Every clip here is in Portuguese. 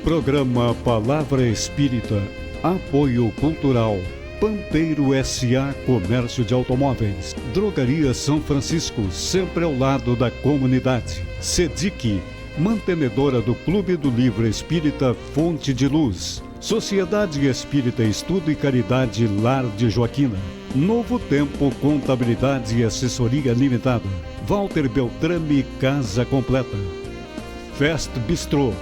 Programa Palavra Espírita, apoio cultural, Pampeiro S.A. Comércio de Automóveis, Drogaria São Francisco, sempre ao lado da comunidade, SEDIC, mantenedora do Clube do Livro Espírita Fonte de Luz, Sociedade Espírita Estudo e Caridade Lar de Joaquina, Novo Tempo Contabilidade e Assessoria Limitada, Walter Beltrame Casa Completa, Fest Bistrô.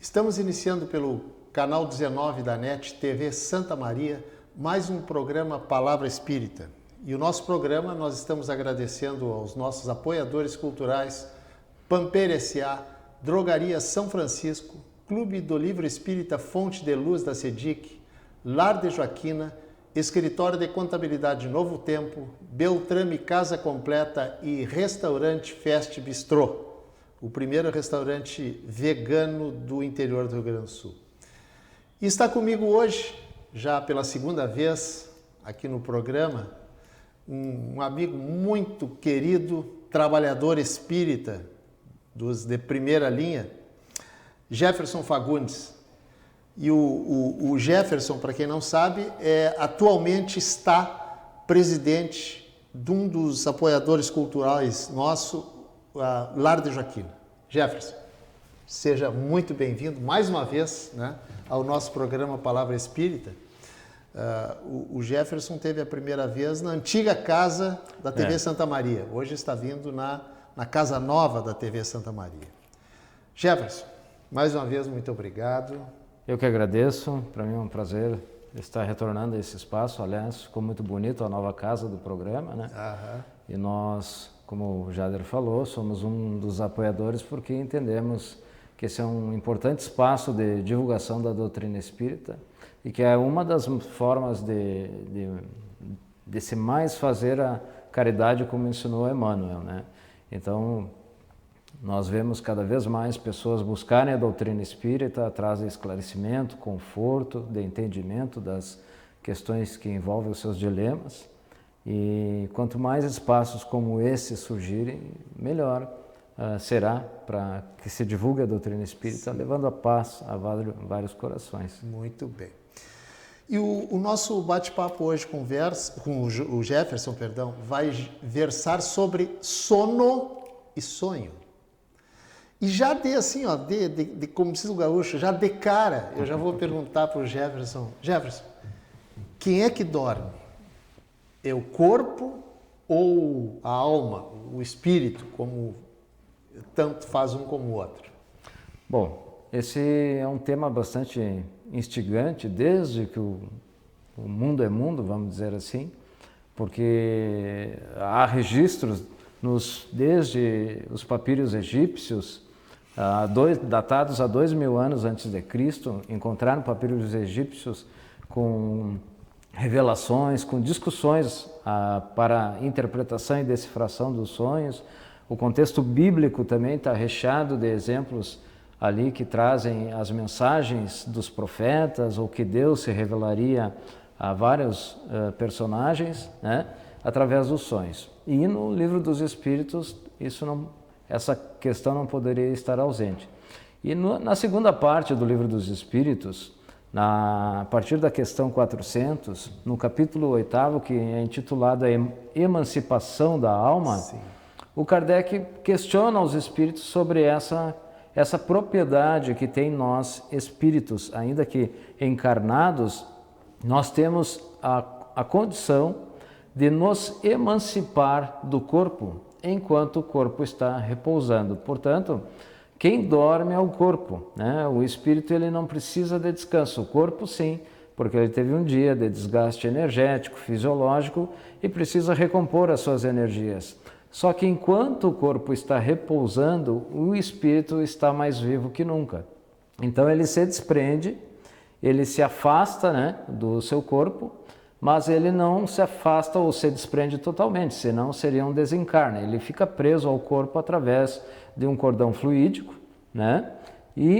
Estamos iniciando pelo canal 19 da NET TV Santa Maria, mais um programa Palavra Espírita. E o nosso programa nós estamos agradecendo aos nossos apoiadores culturais, Pampeiro S.A., Drogaria São Francisco, Clube do Livro Espírita Fonte de Luz da SEDIC, Lar de Joaquina, Escritório de Contabilidade Novo Tempo, Beltrame Casa Completa e Restaurante Fest Bistrô, o primeiro restaurante vegano do interior do Rio Grande do Sul. E está comigo hoje, já pela segunda vez aqui no programa, um amigo muito querido, trabalhador espírita dos de primeira linha, Jefferson Fagundes. E o Jefferson, para quem não sabe, atualmente está presidente de um dos apoiadores culturais nosso, Lar de Joaquina. Jefferson, seja muito bem-vindo mais uma vez, né, ao nosso programa Palavra Espírita. O Jefferson teve a primeira vez na antiga casa da TV Santa Maria. Hoje está vindo na casa nova da TV Santa Maria. Jefferson, mais uma vez, muito obrigado. Eu que agradeço. Para mim é um prazer estar retornando a esse espaço. Aliás, ficou muito bonito a nova casa do programa, né? Aham. E nós, como o Jader falou, somos um dos apoiadores porque entendemos que esse é um importante espaço de divulgação da doutrina espírita e que é uma das formas de se mais fazer a caridade, como ensinou Emmanuel, né? Então, nós vemos cada vez mais pessoas buscarem a doutrina espírita atrás de esclarecimento, conforto, de entendimento das questões que envolvem os seus dilemas. E quanto mais espaços como esse surgirem, melhor será para que se divulgue a doutrina espírita, levando a paz a vários corações. Muito bem. E o nosso bate-papo hoje com o Jefferson, vai versar sobre sono e sonho. E já assim, como diz o gaúcho, já de cara, eu já vou perguntar para o Jefferson, quem é que dorme? É o corpo ou a alma, o espírito, como tanto faz um como o outro? Bom, esse é um tema bastante instigante desde que o mundo é mundo, vamos dizer assim, porque há registros desde os papiros egípcios, datados a 2000 anos antes de Cristo, encontraram papiros egípcios com revelações, com discussões para interpretação e decifração dos sonhos. O contexto bíblico também está recheado de exemplos ali que trazem as mensagens dos profetas ou que Deus se revelaria a vários personagens, né, através dos sonhos. E no Livro dos Espíritos essa questão não poderia estar ausente. E na segunda parte do Livro dos Espíritos, a partir da questão 400, no capítulo 8º, que é intitulado a Emancipação da Alma, sim, o Kardec questiona os espíritos sobre essa propriedade que tem nós espíritos, ainda que encarnados, nós temos a condição de nos emancipar do corpo, enquanto o corpo está repousando. Portanto, quem dorme é o corpo, né? O espírito ele não precisa de descanso, o corpo sim, porque ele teve um dia de desgaste energético, fisiológico e precisa recompor as suas energias. Só que enquanto o corpo está repousando, o espírito está mais vivo que nunca. Então ele se desprende, ele se afasta, né, do seu corpo, mas ele não se afasta ou se desprende totalmente, senão seria um desencarne. Ele fica preso ao corpo através de um cordão fluídico, né?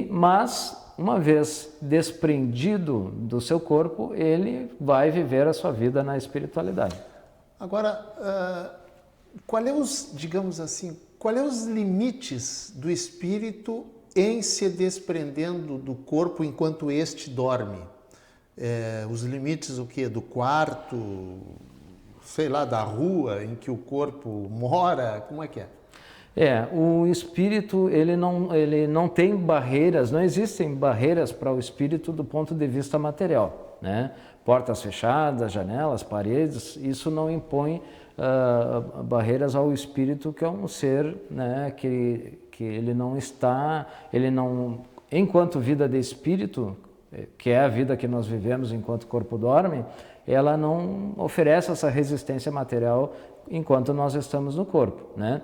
Mas, uma vez desprendido do seu corpo, ele vai viver a sua vida na espiritualidade. Agora, qual é os limites do espírito em se desprendendo do corpo enquanto este dorme? Os limites do quarto, sei lá, da rua em que o corpo mora, como é que é? O espírito, ele não tem barreiras, não existem barreiras para o espírito do ponto de vista material, né? Portas fechadas, janelas, paredes, isso não impõe barreiras ao espírito, que é um ser, né, que ele não, enquanto vida de espírito, que é a vida que nós vivemos enquanto o corpo dorme, ela não oferece essa resistência material enquanto nós estamos no corpo, né?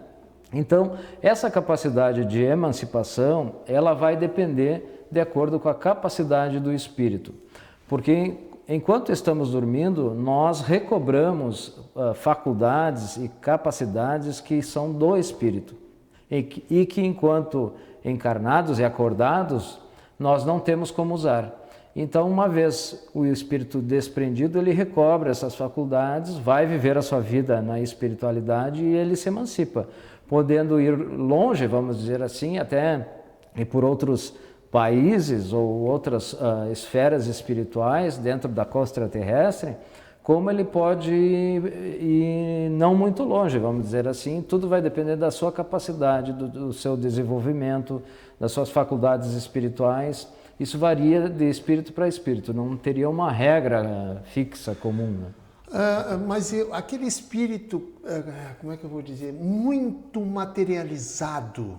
Então, essa capacidade de emancipação, ela vai depender de acordo com a capacidade do espírito, porque enquanto estamos dormindo, nós recobramos faculdades e capacidades que são do espírito, e que enquanto encarnados e acordados, nós não temos como usar. Então, uma vez o espírito desprendido, ele recobre essas faculdades, vai viver a sua vida na espiritualidade e ele se emancipa, podendo ir longe, vamos dizer assim, até ir por outros países ou outras esferas espirituais dentro da costa terrestre, como ele pode ir não muito longe, vamos dizer assim. Tudo vai depender da sua capacidade, do seu desenvolvimento, das suas faculdades espirituais. Isso varia de espírito para espírito, não teria uma regra fixa, comum, né? Mas aquele espírito, como é que eu vou dizer, muito materializado,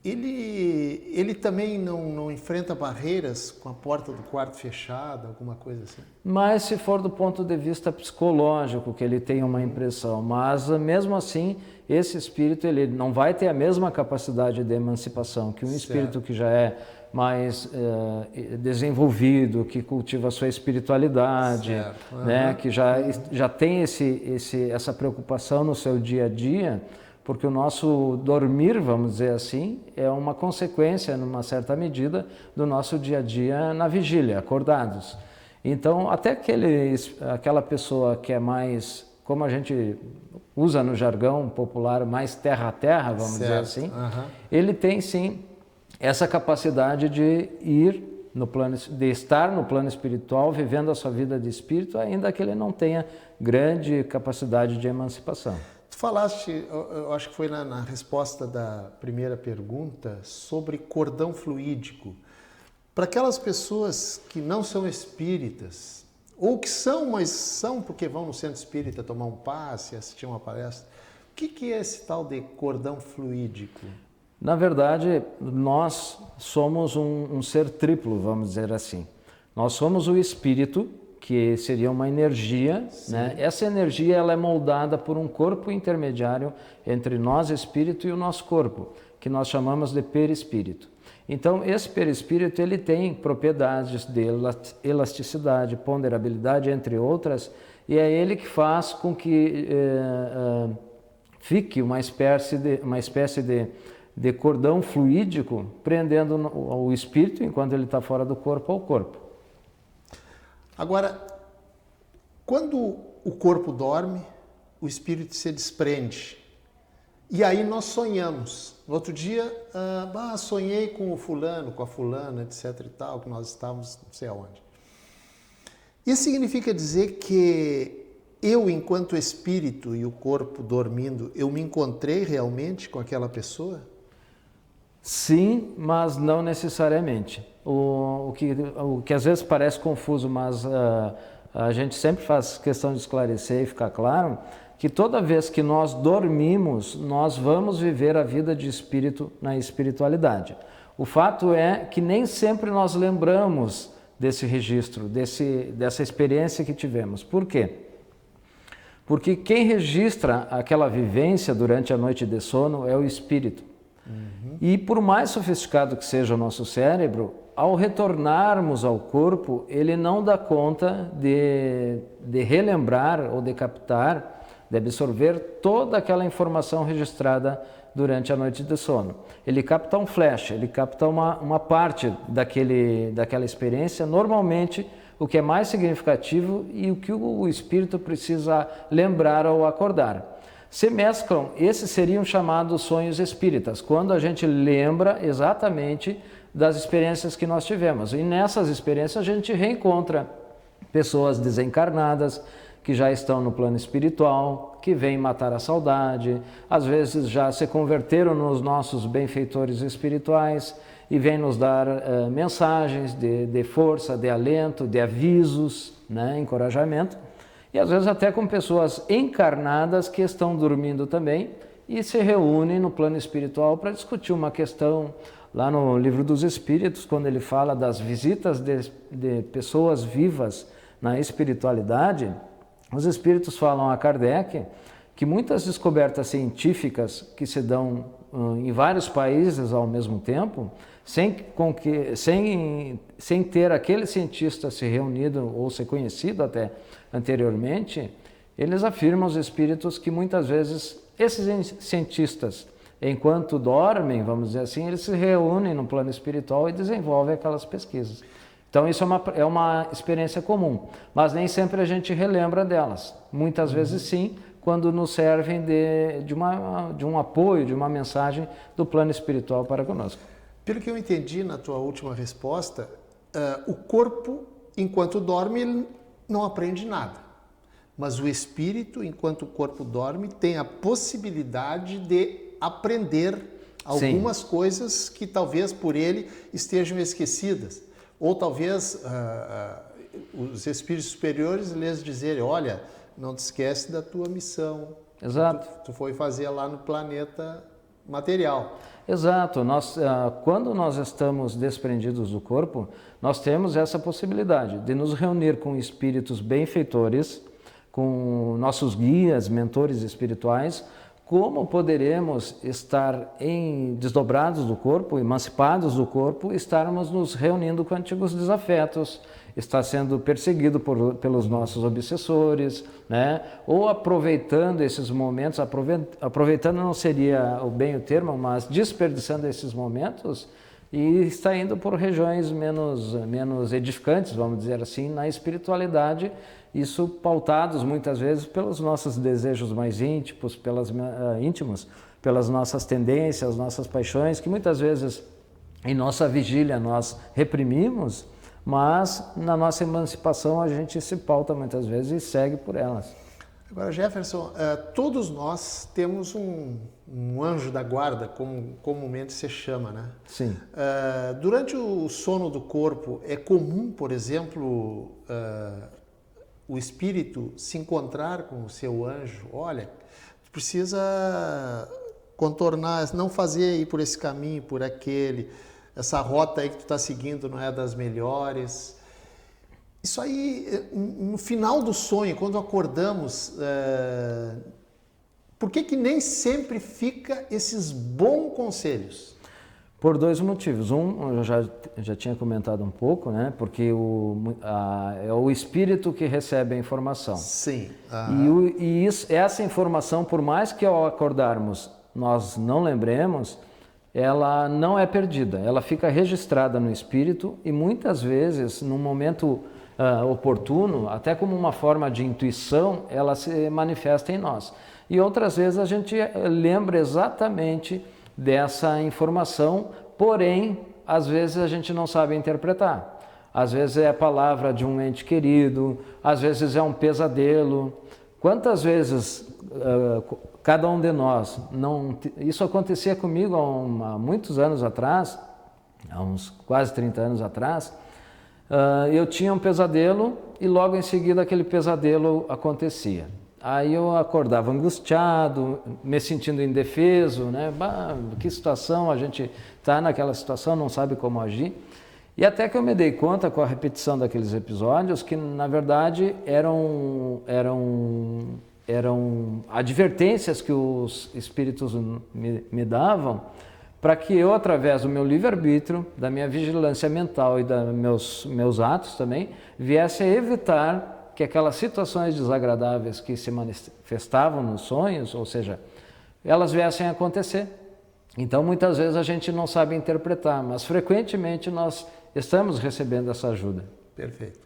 ele também não enfrenta barreiras com a porta do quarto fechada, alguma coisa assim? Mas se for do ponto de vista psicológico, que ele tem uma impressão, mas mesmo assim, esse espírito ele não vai ter a mesma capacidade de emancipação que um espírito que já é mais desenvolvido, que cultiva a sua espiritualidade, né? Que já tem essa preocupação no seu dia a dia, porque o nosso dormir, vamos dizer assim, é uma consequência, numa certa medida, do nosso dia a dia na vigília, acordados. Então, até aquela pessoa que é mais, como a gente usa no jargão popular, mais terra a terra, vamos dizer assim, ele tem sim essa capacidade de estar no plano espiritual, vivendo a sua vida de espírito, ainda que ele não tenha grande capacidade de emancipação. Tu falaste, eu acho que foi na resposta da primeira pergunta, sobre cordão fluídico. Para aquelas pessoas que não são espíritas, ou que são, mas são porque vão no centro espírita tomar um passe, assistir uma palestra, o que é esse tal de cordão fluídico? Na verdade, nós somos um ser triplo, vamos dizer assim. Nós somos o espírito, que seria uma energia, né? Essa energia ela é moldada por um corpo intermediário entre nós, espírito, e o nosso corpo, que nós chamamos de perispírito. Então, esse perispírito ele tem propriedades de elasticidade, ponderabilidade, entre outras, e é ele que faz com que fique uma espécie de cordão fluídico prendendo o espírito, enquanto ele está fora do corpo, ao corpo. Agora, quando o corpo dorme, o espírito se desprende. E aí nós sonhamos. No outro dia, sonhei com o fulano, com a fulana, etc e tal, que nós estávamos não sei aonde. Isso significa dizer que eu, enquanto espírito e o corpo dormindo, eu me encontrei realmente com aquela pessoa? Sim, mas não necessariamente. O que às vezes parece confuso, mas a gente sempre faz questão de esclarecer e ficar claro que toda vez que nós dormimos, nós vamos viver a vida de espírito na espiritualidade. O fato é que nem sempre nós lembramos desse registro, dessa experiência que tivemos. Por quê? Porque quem registra aquela vivência durante a noite de sono é o espírito. E por mais sofisticado que seja o nosso cérebro, ao retornarmos ao corpo, ele não dá conta de relembrar ou de captar, de absorver toda aquela informação registrada durante a noite de sono. Ele capta um flash, ele capta uma parte daquela experiência, normalmente o que é mais significativo e o que o espírito precisa lembrar ao acordar. Se mesclam, esses seriam chamados sonhos espíritas, quando a gente lembra exatamente das experiências que nós tivemos. E nessas experiências a gente reencontra pessoas desencarnadas, que já estão no plano espiritual, que vêm matar a saudade, às vezes já se converteram nos nossos benfeitores espirituais e vêm nos dar mensagens de força, de alento, de avisos, né, encorajamento. E às vezes até com pessoas encarnadas que estão dormindo também e se reúnem no plano espiritual para discutir uma questão. Lá no Livro dos Espíritos, quando ele fala das visitas de pessoas vivas na espiritualidade, os espíritos falam a Kardec que muitas descobertas científicas que se dão em vários países ao mesmo tempo, sem ter aquele cientista se reunido ou se conhecido até anteriormente, eles afirmam, os espíritos, que muitas vezes esses cientistas, enquanto dormem, vamos dizer assim, eles se reúnem no plano espiritual e desenvolvem aquelas pesquisas. Então isso é uma experiência comum, mas nem sempre a gente relembra delas. Muitas vezes sim, quando nos servem de um apoio, de uma mensagem do plano espiritual para conosco. Pelo que eu entendi na tua última resposta, o corpo, enquanto dorme, ele não aprende nada. Mas o espírito, enquanto o corpo dorme, tem a possibilidade de aprender algumas coisas que talvez por ele estejam esquecidas. Ou talvez os espíritos superiores lhes dizerem, olha, não te esquece da tua missão. Exato. Tu foi fazer lá no planeta material. Exato. Quando nós estamos desprendidos do corpo, nós temos essa possibilidade de nos reunir com espíritos benfeitores, com nossos guias, mentores espirituais. Como poderemos estar desdobrados do corpo, emancipados do corpo, estarmos nos reunindo com antigos desafetos, estar sendo perseguido pelos nossos obsessores, né? Ou aproveitando esses momentos, aproveitando não seria bem o termo, mas desperdiçando esses momentos e está indo por regiões menos edificantes, vamos dizer assim, na espiritualidade, isso pautados muitas vezes pelos nossos desejos mais íntimos, pelas nossas tendências, nossas paixões, que muitas vezes em nossa vigília nós reprimimos, mas na nossa emancipação a gente se pauta muitas vezes e segue por elas. Agora, Jefferson, todos nós temos um anjo da guarda, como comumente se chama, né? Sim. Durante o sono do corpo, é comum, por exemplo, o espírito se encontrar com o seu anjo. Olha, tu precisa contornar, não fazer ir por esse caminho, por aquele, essa rota aí que tu está seguindo não é das melhores. Isso aí, no final do sonho, quando acordamos, por que nem sempre fica esses bons conselhos? Por dois motivos. Um, eu já tinha comentado um pouco, né? Porque é o espírito que recebe a informação. Sim. Essa informação, por mais que ao acordarmos nós não lembremos, ela não é perdida. Ela fica registrada no espírito e muitas vezes, num momento oportuno, até como uma forma de intuição, ela se manifesta em nós. E outras vezes a gente lembra exatamente dessa informação, porém, às vezes a gente não sabe interpretar. Às vezes é a palavra de um ente querido, às vezes é um pesadelo. Quantas vezes cada um de nós, isso acontecia comigo há muitos anos atrás, há uns quase 30 anos atrás, eu tinha um pesadelo e logo em seguida aquele pesadelo acontecia. Aí eu acordava angustiado, me sentindo indefeso, né? Bah, que situação, a gente está naquela situação, não sabe como agir. E até que eu me dei conta com a repetição daqueles episódios que, na verdade, eram advertências que os espíritos me davam para que eu, através do meu livre-arbítrio, da minha vigilância mental e dos meus atos também, viesse a evitar que aquelas situações desagradáveis que se manifestavam nos sonhos, ou seja, elas viessem a acontecer. Então, muitas vezes a gente não sabe interpretar, mas frequentemente nós estamos recebendo essa ajuda. Perfeito.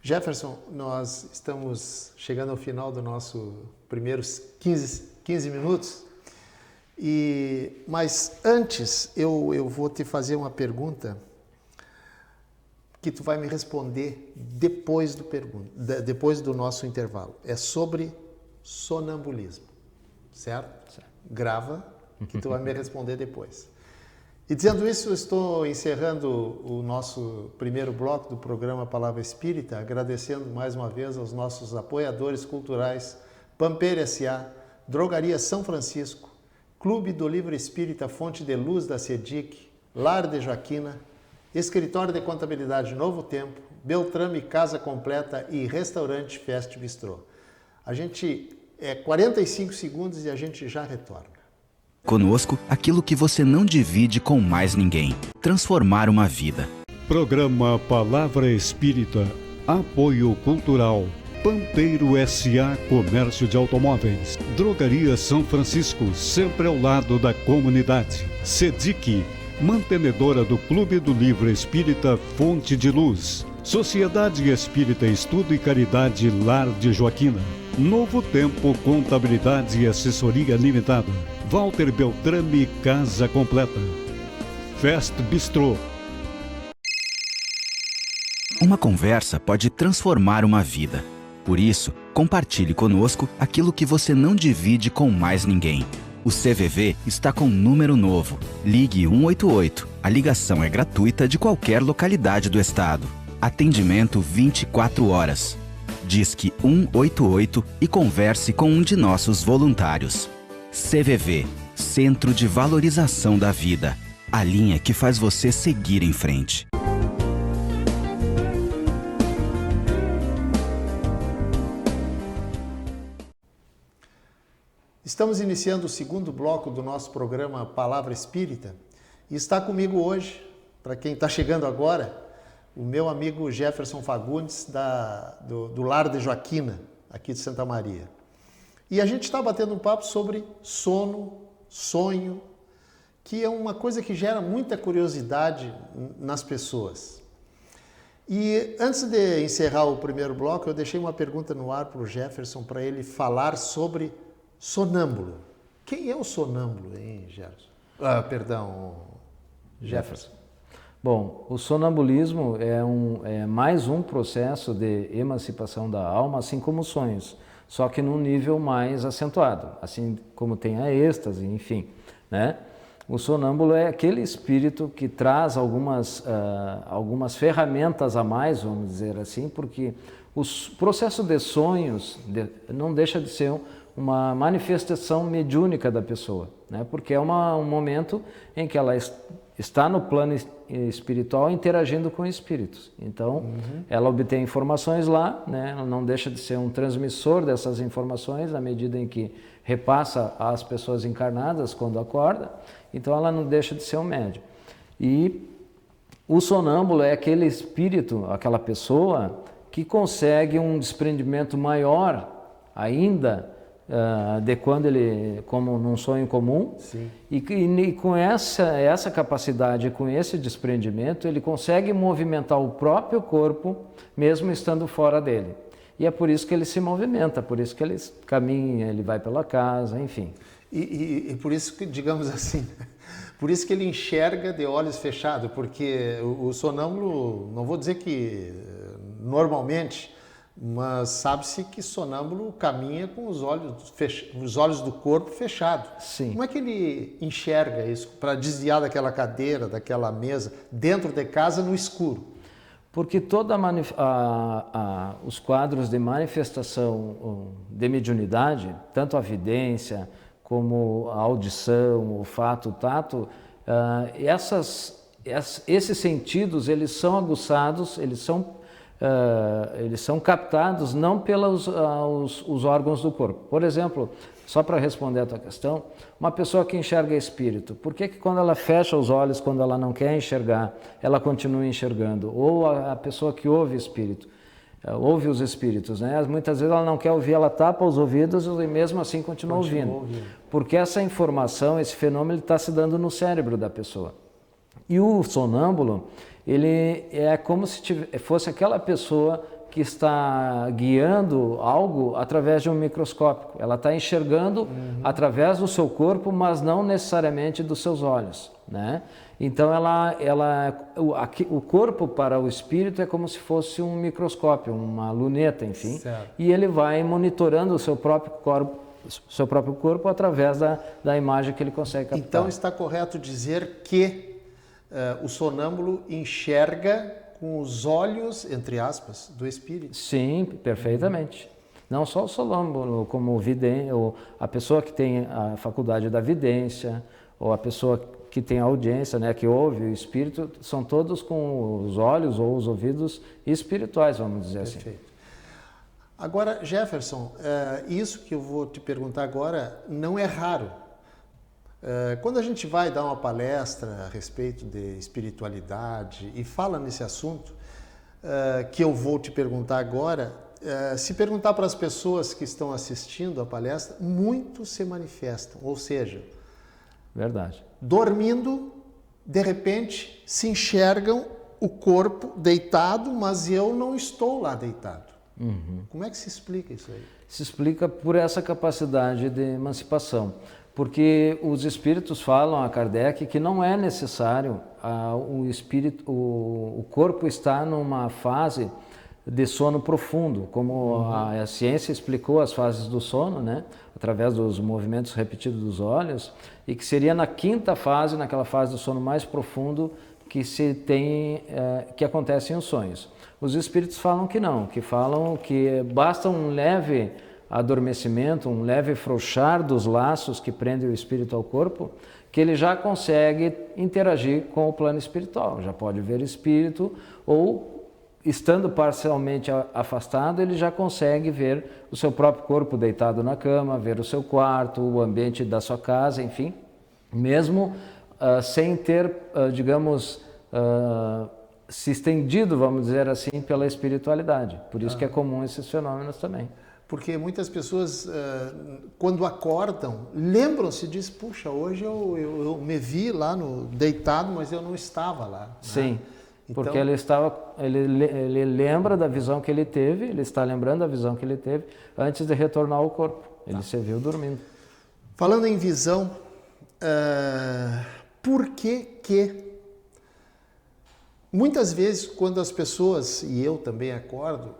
Jefferson, nós estamos chegando ao final do nosso primeiros 15 minutos, mas antes eu vou te fazer uma pergunta que tu vai me responder depois do nosso intervalo. É sobre sonambulismo, certo? Certo. Grava, que tu vai me responder depois. E dizendo isso, eu estou encerrando o nosso primeiro bloco do programa Palavra Espírita, agradecendo mais uma vez aos nossos apoiadores culturais, Pampeiro S.A., Drogaria São Francisco, Clube do Livro Espírita Fonte de Luz da CEDIC, Lar de Joaquina, Escritório de Contabilidade Novo Tempo, Beltrame Casa Completa e Restaurante Fest Bistrô. A gente 45 segundos e a gente já retorna. Conosco, aquilo que você não divide com mais ninguém. Transformar uma vida. Programa Palavra Espírita. Apoio Cultural. Pampeiro S.A. Comércio de Automóveis. Drogaria São Francisco, sempre ao lado da comunidade. CEDIC, mantenedora do Clube do Livro Espírita Fonte de Luz. Sociedade Espírita Estudo e Caridade Lar de Joaquina. Novo Tempo Contabilidade e Assessoria Limitada. Walter Beltrame Casa Completa. Fest Bistrô. Uma conversa pode transformar uma vida. Por isso, compartilhe conosco aquilo que você não divide com mais ninguém. O CVV está com um número novo. Ligue 188. A ligação é gratuita de qualquer localidade do estado. Atendimento 24 horas. Disque 188 e converse com um de nossos voluntários. CVV, Centro de Valorização da Vida. A linha que faz você seguir em frente. Estamos iniciando o segundo bloco do nosso programa Palavra Espírita e está comigo hoje, para quem está chegando agora, o meu amigo Jefferson Fagundes, do Lar de Joaquina, aqui de Santa Maria. E a gente está batendo um papo sobre sono, sonho, que é uma coisa que gera muita curiosidade nas pessoas. E antes de encerrar o primeiro bloco, eu deixei uma pergunta no ar para o Jefferson, para ele falar sobre sonâmbulo. Quem é o sonâmbulo, hein, Jefferson? Jefferson. Bom, o sonambulismo é mais um processo de emancipação da alma, assim como os sonhos, só que num nível mais acentuado, assim como tem a êxtase, enfim, né? O sonâmbulo é aquele espírito que traz algumas ferramentas a mais, vamos dizer assim, porque o processo de sonhos não deixa de ser uma manifestação mediúnica da pessoa, né? Porque é um momento em que ela está no plano espiritual interagindo com espíritos. Então, ela obtém informações lá, né? Ela não deixa de ser um transmissor dessas informações à medida em que repassa às pessoas encarnadas quando acorda. Então, ela não deixa de ser um médium. E o sonâmbulo é aquele espírito, aquela pessoa que consegue um desprendimento maior ainda de quando ele, como num sonho comum. Sim. E com essa capacidade, com esse desprendimento, ele consegue movimentar o próprio corpo, mesmo estando fora dele. E é por isso que ele se movimenta, por isso que ele caminha, ele vai pela casa, enfim. E por isso que, digamos assim, por isso que ele enxerga de olhos fechados, porque o sonâmbulo, não vou dizer que normalmente, mas sabe-se que sonâmbulo caminha com os olhos do corpo fechados. Sim. Como é que ele enxerga isso para desviar daquela cadeira, daquela mesa, dentro de casa, no escuro? Porque os quadros de manifestação de mediunidade, tanto a vidência como a audição, o olfato, o tato, esses sentidos eles são aguçados, eles são captados não pelos os órgãos do corpo. Por exemplo, só para responder a tua questão, uma pessoa que enxerga espírito, por que quando ela fecha os olhos, quando ela não quer enxergar, ela continua enxergando? Ou a pessoa que ouve espírito, ouve os espíritos, né? Muitas vezes ela não quer ouvir, ela tapa os ouvidos e mesmo assim continua ouvindo. Porque essa informação, esse fenômeno está se dando no cérebro da pessoa. E o sonâmbulo, ele é como se fosse aquela pessoa que está guiando algo através de um microscópio. Ela está enxergando através do seu corpo, mas não necessariamente dos seus olhos, né? Então, o corpo para o espírito é como se fosse um microscópio, uma luneta, enfim. Certo. E ele vai monitorando o seu próprio corpo através da imagem que ele consegue captar. Então, está correto dizer que o sonâmbulo enxerga com os olhos, entre aspas, do espírito? Sim, perfeitamente. Não só o sonâmbulo, como a pessoa que tem a faculdade da vidência, ou a pessoa que tem a audiência, né, que ouve o espírito, são todos com os olhos ou os ouvidos espirituais, vamos dizer assim. Perfeito. Agora, Jefferson, isso que eu vou te perguntar agora não é raro. Quando a gente vai dar uma palestra a respeito de espiritualidade e fala nesse assunto, que eu vou te perguntar agora, se perguntar para as pessoas que estão assistindo a palestra, muitos se manifestam, ou seja, verdade. Dormindo, de repente se enxergam o corpo deitado, mas eu não estou lá deitado. Como é que se explica isso aí? Se explica por essa capacidade de emancipação. Porque os espíritos falam a Kardec que não é necessário o corpo estar numa fase de sono profundo, como a ciência explicou as fases do sono, né, através dos movimentos repetidos dos olhos, e que seria na quinta fase, naquela fase do sono mais profundo, que acontecem os sonhos. Os espíritos falam que não, que falam que basta um leve adormecimento, um leve afrouxar dos laços que prendem o espírito ao corpo, que ele já consegue interagir com o plano espiritual, já pode ver espírito, ou estando parcialmente afastado, ele já consegue ver o seu próprio corpo deitado na cama, ver o seu quarto, o ambiente da sua casa, enfim, mesmo sem ter, digamos, se estendido, vamos dizer assim, pela espiritualidade. Por isso que é comum esses fenômenos também. Porque muitas pessoas, quando acordam, lembram-se disso, puxa, hoje eu me vi lá deitado, mas eu não estava lá. Né? Sim, porque ele lembra da visão que ele teve, ele está lembrando da visão que ele teve antes de retornar ao corpo. Ele se viu dormindo. Falando em visão, por que muitas vezes quando as pessoas, e eu também acordo,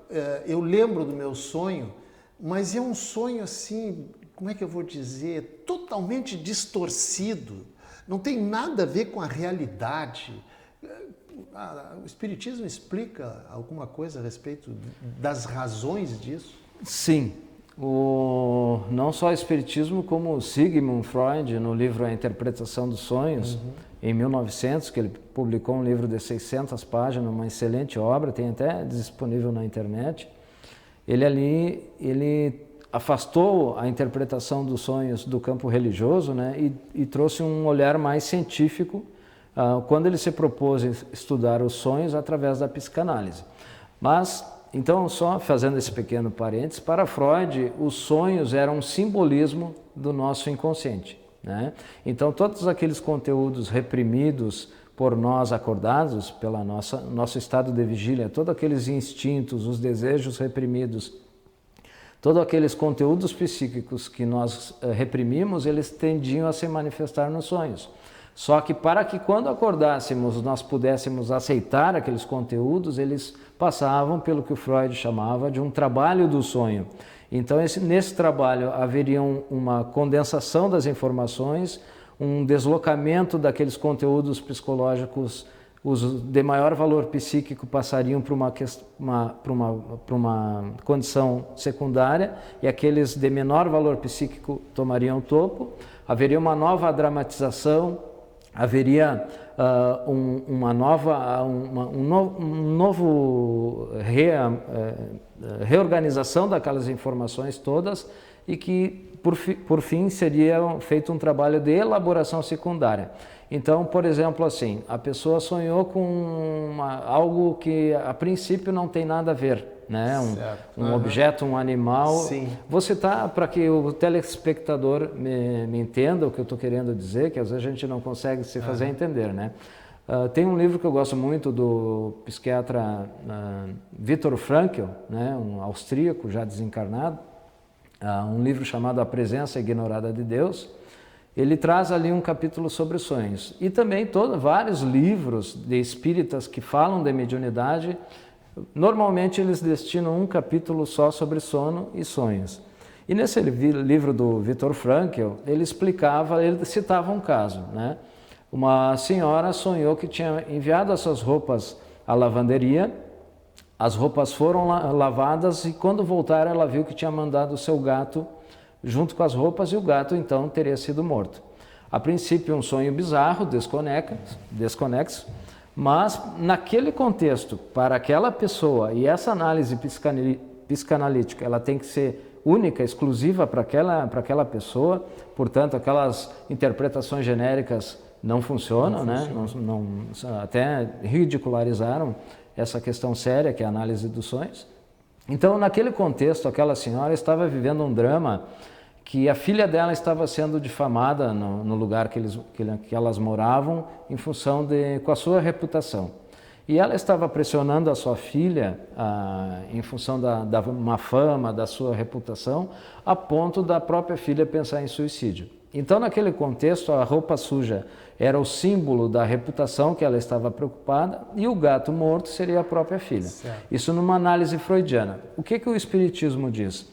eu lembro do meu sonho, mas é um sonho assim, como é que eu vou dizer, totalmente distorcido, não tem nada a ver com a realidade. O Espiritismo explica alguma coisa a respeito das razões disso? Sim, não só o Espiritismo, como o Sigmund Freud, no livro A Interpretação dos Sonhos, em 1900, que ele publicou um livro de 600 páginas, uma excelente obra, tem até disponível na internet. Ele afastou a interpretação dos sonhos do campo religioso, né, e trouxe um olhar mais científico quando ele se propôs estudar os sonhos através da psicanálise. Mas, então, só fazendo esse pequeno parênteses, para Freud, os sonhos eram um simbolismo do nosso inconsciente, né? Então, todos aqueles conteúdos reprimidos por nós acordados, pelo nosso estado de vigília, todos aqueles instintos, os desejos reprimidos, todos aqueles conteúdos psíquicos que nós reprimimos, eles tendiam a se manifestar nos sonhos. Só que para que quando acordássemos nós pudéssemos aceitar aqueles conteúdos, eles passavam pelo que o Freud chamava de um trabalho do sonho. Então nesse trabalho haveria uma condensação das informações, um deslocamento daqueles conteúdos psicológicos, os de maior valor psíquico passariam para uma condição secundária e aqueles de menor valor psíquico tomariam o topo. Haveria uma nova dramatização, haveria uma reorganização daquelas informações todas e que, por fim, seria feito um trabalho de elaboração secundária. Então, por exemplo, assim, a pessoa sonhou com algo que a princípio não tem nada a ver, né? Um objeto, um animal. Sim. Vou citar para que o telespectador me entenda o que eu estou querendo dizer, que às vezes a gente não consegue se fazer entender, né? Tem um livro que eu gosto muito do psiquiatra Viktor Frankl, né? Um austríaco já desencarnado, um livro chamado A Presença Ignorada de Deus. Ele traz ali um capítulo sobre sonhos. E também vários livros de espíritas que falam de mediunidade, normalmente eles destinam um capítulo só sobre sono e sonhos. E nesse livro do Viktor Frankl, ele citava um caso, né? Uma senhora sonhou que tinha enviado as suas roupas à lavanderia, as roupas foram lavadas e quando voltaram ela viu que tinha mandado o seu gato junto com as roupas, e o gato então teria sido morto. A princípio um sonho bizarro, desconexo, mas naquele contexto, para aquela pessoa, e essa análise psicanalítica, ela tem que ser única, exclusiva para aquela pessoa, portanto aquelas interpretações genéricas não funcionam, né? Até ridicularizaram essa questão séria que é a análise dos sonhos. Então, naquele contexto, aquela senhora estava vivendo um drama que a filha dela estava sendo difamada no lugar que elas moravam em função com a sua reputação. E ela estava pressionando a sua filha em função da má fama, da sua reputação, a ponto da própria filha pensar em suicídio. Então, naquele contexto, a roupa suja era o símbolo da reputação que ela estava preocupada e o gato morto seria a própria filha. Certo. Isso numa análise freudiana. O que o Espiritismo diz?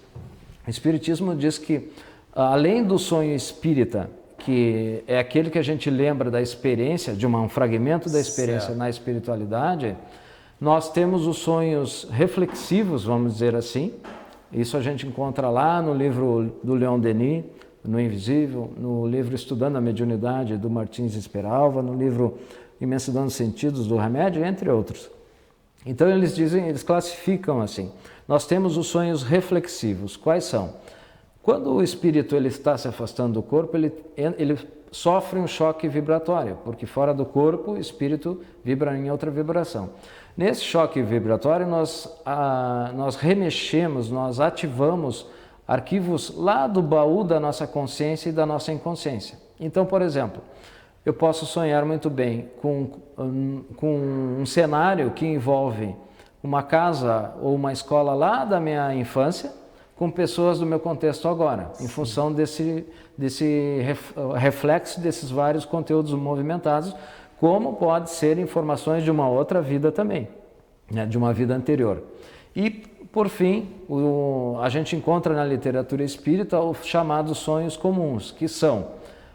O Espiritismo diz que, além do sonho espírita, que é aquele que a gente lembra da experiência, de um fragmento da experiência certo. Na espiritualidade, nós temos os sonhos reflexivos, vamos dizer assim. Isso a gente encontra lá no livro do Leon Denis, no Invisível, no livro Estudando a Mediunidade, do Martins Esperalva, no livro Imensidão dos Sentidos, do Remédio, entre outros. Então eles classificam assim. Nós temos os sonhos reflexivos. Quais são? Quando o espírito ele está se afastando do corpo, ele sofre um choque vibratório, porque fora do corpo o espírito vibra em outra vibração. Nesse choque vibratório nós remexemos, nós ativamos arquivos lá do baú da nossa consciência e da nossa inconsciência. Então, por exemplo, eu posso sonhar muito bem com um cenário que envolve uma casa ou uma escola lá da minha infância, com pessoas do meu contexto agora, em função desse reflexo desses vários conteúdos movimentados, como pode ser informações de uma outra vida também, né, de uma vida anterior. E, por fim, a gente encontra na literatura espírita os chamados sonhos comuns, que são,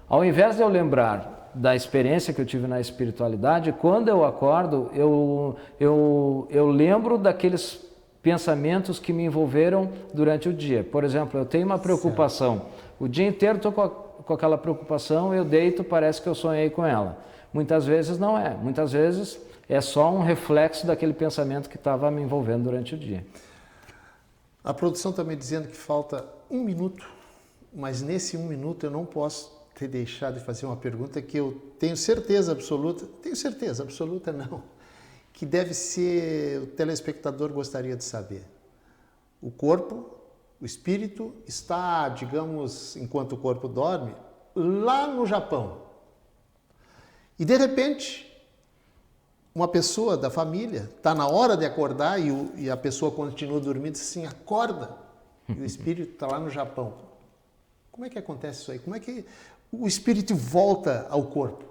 ao invés de eu lembrar da experiência que eu tive na espiritualidade, quando eu acordo, eu lembro daqueles pensamentos que me envolveram durante o dia. Por exemplo, eu tenho uma preocupação, certo. O dia inteiro estou com aquela preocupação, eu deito, parece que eu sonhei com ela. Muitas vezes não é, muitas vezes é só um reflexo daquele pensamento que estava me envolvendo durante o dia. A produção está me dizendo que falta 1 minuto, mas nesse 1 minuto eu não posso ter deixado de fazer uma pergunta que eu tenho certeza absoluta não, que deve ser, o telespectador gostaria de saber. O corpo, o espírito está, digamos, enquanto o corpo dorme, lá no Japão. E de repente, uma pessoa da família está na hora de acordar e a pessoa continua dormindo, assim, acorda, e o espírito está lá no Japão. Como é que acontece isso aí? Como é que o espírito volta ao corpo?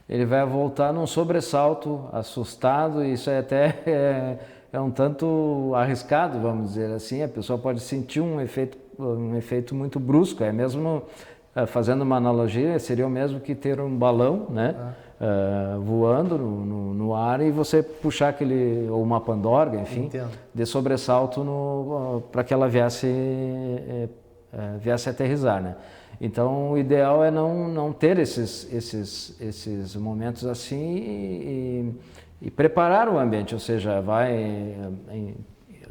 Ele vai voltar num sobressalto, assustado, e isso é um tanto arriscado, vamos dizer assim. A pessoa pode sentir um efeito muito brusco, é mesmo, fazendo uma analogia, seria o mesmo que ter um balão, né? Voando no ar e você puxar ou uma pandorga, enfim, entendo, de sobressalto para que ela viesse aterrissar, né? Então, o ideal é não ter esses momentos assim e preparar o ambiente, ou seja, vai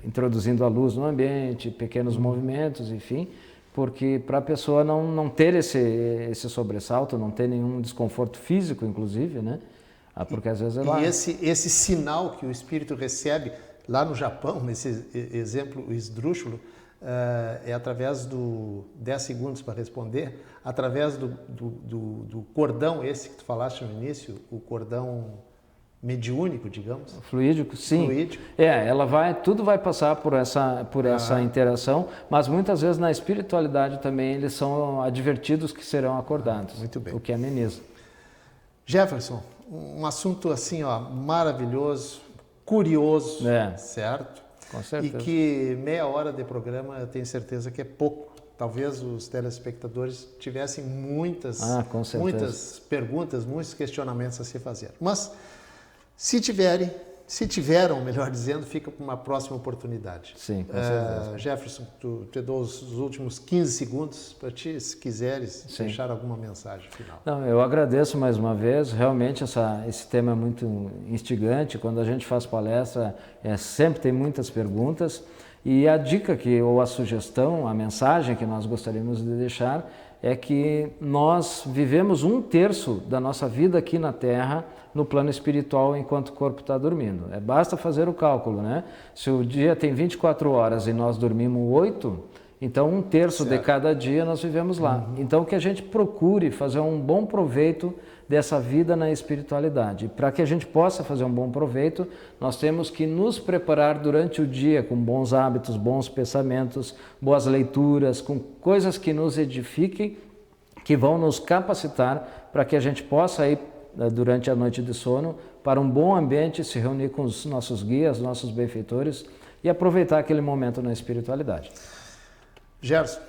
introduzindo a luz no ambiente, pequenos movimentos, enfim, porque para a pessoa não ter esse sobressalto, não ter nenhum desconforto físico, inclusive, né? Porque às vezes ela... E esse sinal que o espírito recebe lá no Japão, nesse exemplo, o esdrúxulo, é através do 10 segundos para responder, através do cordão esse que tu falaste no início, o cordão mediúnico, digamos. Fluídico, sim. Fluídico. Tudo vai passar por essa interação, mas muitas vezes na espiritualidade também eles são advertidos que serão acordados. Muito bem. O que ameniza. Jefferson, um assunto assim, ó, maravilhoso, curioso, certo? Com certeza. E que meia hora de programa eu tenho certeza que é pouco. Talvez os telespectadores tivessem muitas perguntas, muitos questionamentos a se fazer. Mas se tiveram, melhor dizendo, fica para uma próxima oportunidade. Sim, com certeza. Jefferson, tu te dou os últimos 15 segundos para ti, se quiseres, deixar alguma mensagem final. Não, eu agradeço mais uma vez. Realmente esse tema é muito instigante. Quando a gente faz palestra, sempre tem muitas perguntas. E a dica ou a sugestão, a mensagem que nós gostaríamos de deixar é que nós vivemos 1/3 da nossa vida aqui na Terra no plano espiritual enquanto o corpo está dormindo. Basta fazer o cálculo, né? Se o dia tem 24 horas e nós dormimos 8, então 1/3 de cada dia nós vivemos lá. Então que a gente procure fazer um bom proveito dessa vida na espiritualidade. Para que a gente possa fazer um bom proveito, nós temos que nos preparar durante o dia com bons hábitos, bons pensamentos, boas leituras, com coisas que nos edifiquem, que vão nos capacitar para que a gente possa ir durante a noite de sono para um bom ambiente, se reunir com os nossos guias, nossos benfeitores e aproveitar aquele momento na espiritualidade. Gerson,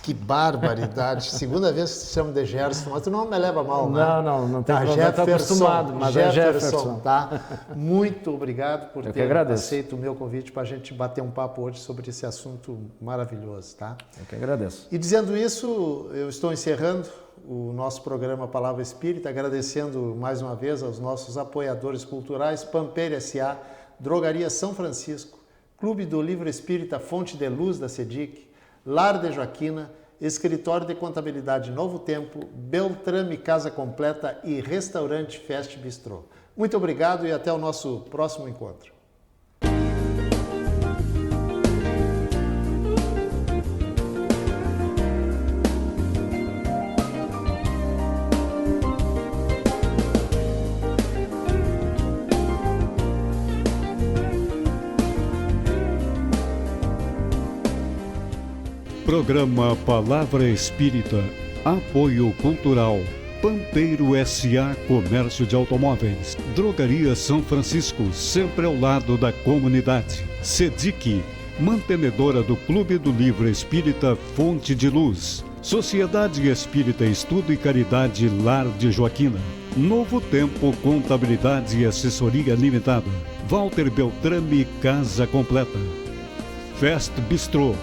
que barbaridade. Segunda vez que te chamo de Gerson, mas tu não me leva mal, né? Não tem problema, estou acostumado, mas é Jefferson. Tá? Muito obrigado por ter aceito o meu convite para a gente bater um papo hoje sobre esse assunto maravilhoso, tá? Eu que agradeço. E dizendo isso, eu estou encerrando o nosso programa Palavra Espírita, agradecendo mais uma vez aos nossos apoiadores culturais, Pampeiro S.A., Drogaria São Francisco, Clube do Livro Espírita Fonte de Luz da SEDIC, Lar de Joaquina, Escritório de Contabilidade Novo Tempo, Beltrame Casa Completa e Restaurante Fest Bistrô. Muito obrigado e até o nosso próximo encontro. Programa Palavra Espírita, Apoio Cultural, Pampeiro S.A. Comércio de Automóveis, Drogaria São Francisco, sempre ao lado da comunidade, SEDIC, mantenedora do Clube do Livro Espírita Fonte de Luz, Sociedade Espírita Estudo e Caridade Lar de Joaquina, Novo Tempo Contabilidade e Assessoria Limitada, Walter Beltrame Casa Completa, Fest Bistrô,